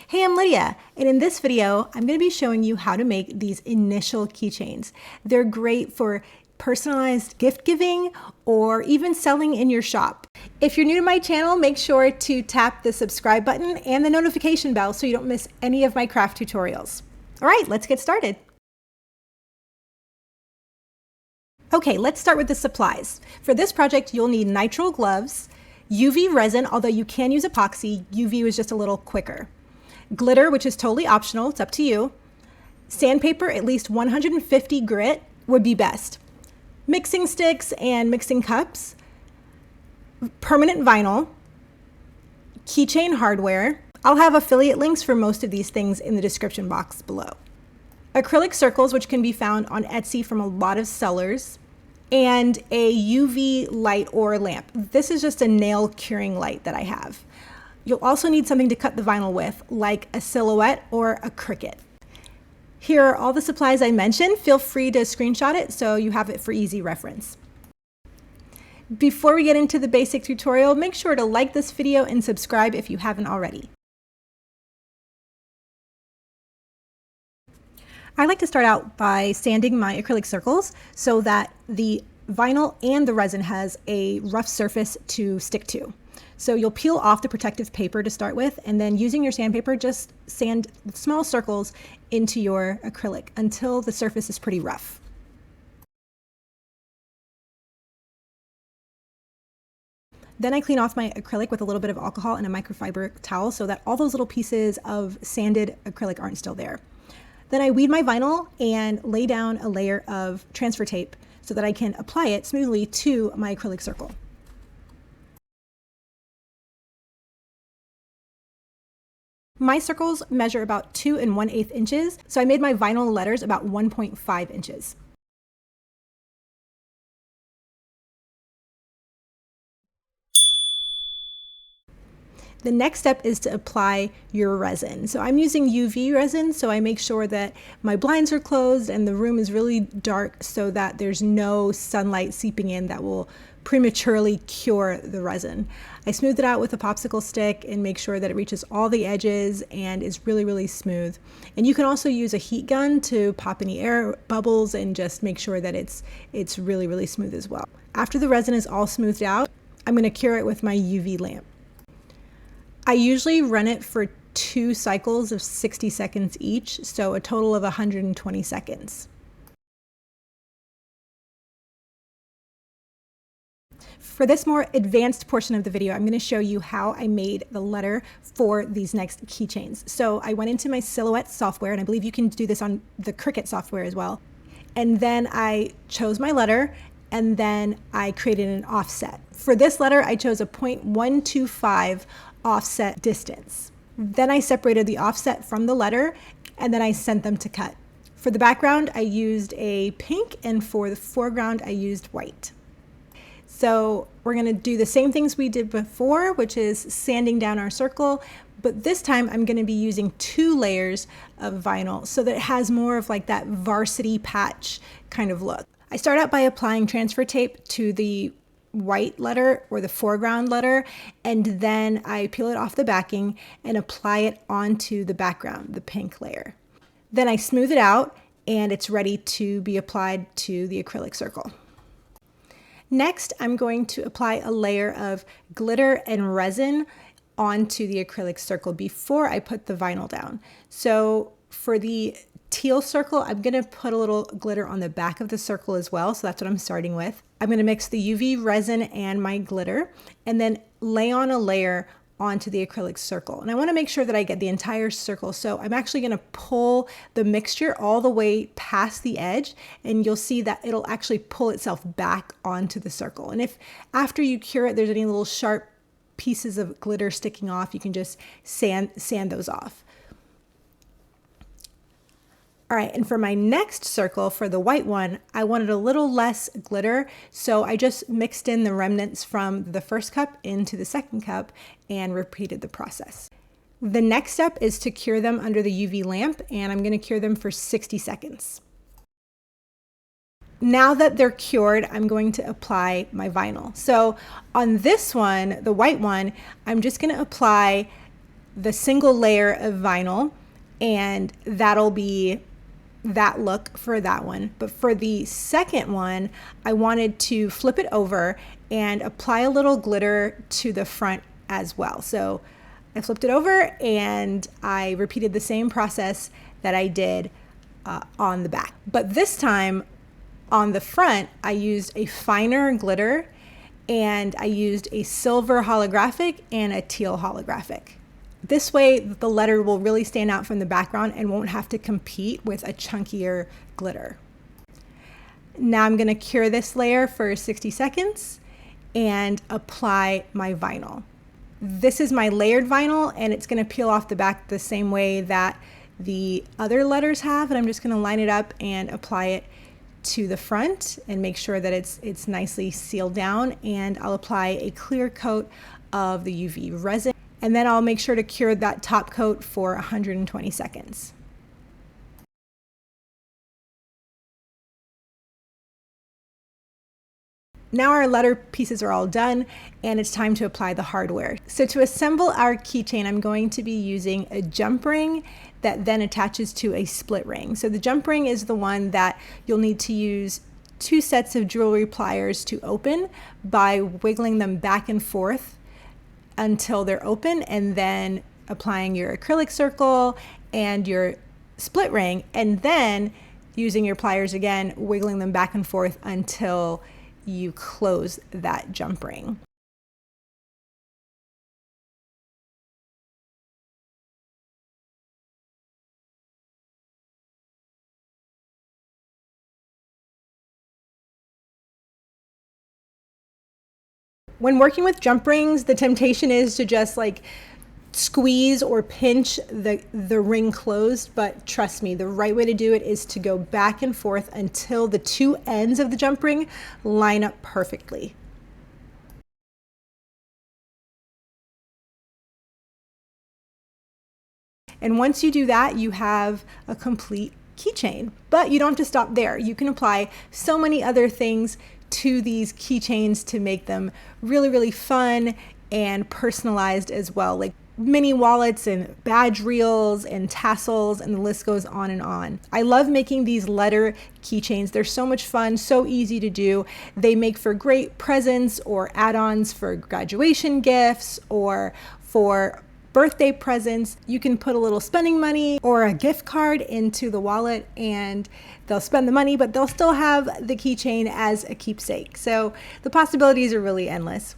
Hey, I'm Lydia, and in this video, I'm going to be showing you how to make these initial keychains. They're great for personalized gift giving or even selling in your shop. If you're new to my channel, make sure to tap the subscribe button and the notification bell so you don't miss any of my craft tutorials. All right, let's get started. Okay, let's start with the supplies. For this project, you'll need nitrile gloves, UV resin, although you can use epoxy. UV is just a little quicker. Glitter, which is totally optional, it's up to you. Sandpaper, at least 150 grit would be best. Mixing sticks and mixing cups. Permanent vinyl. Keychain hardware. I'll have affiliate links for most of these things in the description box below. Acrylic circles, which can be found on Etsy from a lot of sellers. And a UV light or lamp. This is just a nail curing light that I have. You'll also need something to cut the vinyl with, like a silhouette or a Cricut. Here are all the supplies I mentioned. Feel free to screenshot it so you have it for easy reference. Before we get into the basic tutorial, make sure to like this video and subscribe if you haven't already. I like to start out by sanding my acrylic circles so that the vinyl and the resin has a rough surface to stick to. So you'll peel off the protective paper to start with, and then using your sandpaper, just sand small circles into your acrylic until the surface is pretty rough. Then I clean off my acrylic with a little bit of alcohol and a microfiber towel so that all those little pieces of sanded acrylic aren't still there. Then I weed my vinyl and lay down a layer of transfer tape so that I can apply it smoothly to my acrylic circle. My circles measure about 2 1/8 inches, so I made my vinyl letters about 1.5 inches. The next step is to apply your resin. So I'm using UV resin, so I make sure that my blinds are closed and the room is really dark so that there's no sunlight seeping in that will prematurely cure the resin. I smooth it out with a popsicle stick and make sure that it reaches all the edges and is really, really smooth. And you can also use a heat gun to pop any air bubbles and just make sure that it's really, really smooth as well. After the resin is all smoothed out, I'm going to cure it with my UV lamp. I usually run it for 2 cycles of 60 seconds each, so a total of 120 seconds. For this more advanced portion of the video, I'm going to show you how I made the letter for these next keychains. So I went into my Silhouette software, and I believe you can do this on the Cricut software as well. And then I chose my letter, and then I created an offset. For this letter, I chose a 0.125 offset distance. Then I separated the offset from the letter, and then I sent them to cut. For the background, I used a pink, and for the foreground, I used white. So we're going to do the same things we did before, which is sanding down our circle, but this time I'm going to be using 2 layers of vinyl so that it has more of like that varsity patch kind of look. I start out by applying transfer tape to the white letter or the foreground letter, and then I peel it off the backing and apply it onto the background, the pink layer. Then I smooth it out and it's ready to be applied to the acrylic circle. Next, I'm going to apply a layer of glitter and resin onto the acrylic circle before I put the vinyl down. So for the teal circle, I'm going to put a little glitter on the back of the circle as well, so that's what I'm starting with. I'm going to mix the UV resin and my glitter and then lay on a layer onto the acrylic circle. And I want to make sure that I get the entire circle. So I'm actually going to pull the mixture all the way past the edge, and you'll see that it'll actually pull itself back onto the circle. And if after you cure it, there's any little sharp pieces of glitter sticking off, you can just sand those off. All right, and for my next circle, for the white one, I wanted a little less glitter, so I just mixed in the remnants from the first cup into the second cup and repeated the process. The next step is to cure them under the UV lamp, and I'm going to cure them for 60 seconds. Now that they're cured, I'm going to apply my vinyl. So on this one, the white one, I'm just going to apply the single layer of vinyl, and that'll be that look for that one. But for the second one, I wanted to flip it over and apply a little glitter to the front as well. So I flipped it over and I repeated the same process that I did on the back. But this time on the front, I used a finer glitter, and I used a silver holographic and a teal holographic. This way the letter will really stand out from the background and won't have to compete with a chunkier glitter. Now I'm going to cure this layer for 60 seconds and apply my vinyl. This is my layered vinyl, and it's going to peel off the back the same way that the other letters have, and I'm just going to line it up and apply it to the front and make sure that it's nicely sealed down. And I'll apply a clear coat of the UV resin, and then I'll make sure to cure that top coat for 120 seconds. Now our letter pieces are all done, and it's time to apply the hardware. So to assemble our keychain, I'm going to be using a jump ring that then attaches to a split ring. So the jump ring is the one that you'll need to use 2 sets of jewelry pliers to open by wiggling them back and forth until they're open, and then applying your acrylic circle and your split ring, and then using your pliers again, wiggling them back and forth until you close that jump ring. When working with jump rings, the temptation is to just like squeeze or pinch the ring closed, but trust me, the right way to do it is to go back and forth until the 2 ends of the jump ring line up perfectly. And once you do that, you have a complete keychain. But you don't have to stop there. You can apply so many other things to these keychains to make them really, really fun and personalized as well, like mini wallets and badge reels and tassels, and the list goes on and on. I love making these letter keychains. They're so much fun, so easy to do. They make for great presents or add-ons for graduation gifts or for birthday presents. You can put a little spending money or a gift card into the wallet, and they'll spend the money, but they'll still have the keychain as a keepsake. So the possibilities are really endless.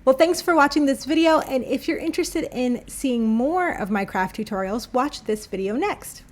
Well, thanks for watching this video, and if you're interested in seeing more of my craft tutorials, watch this video next.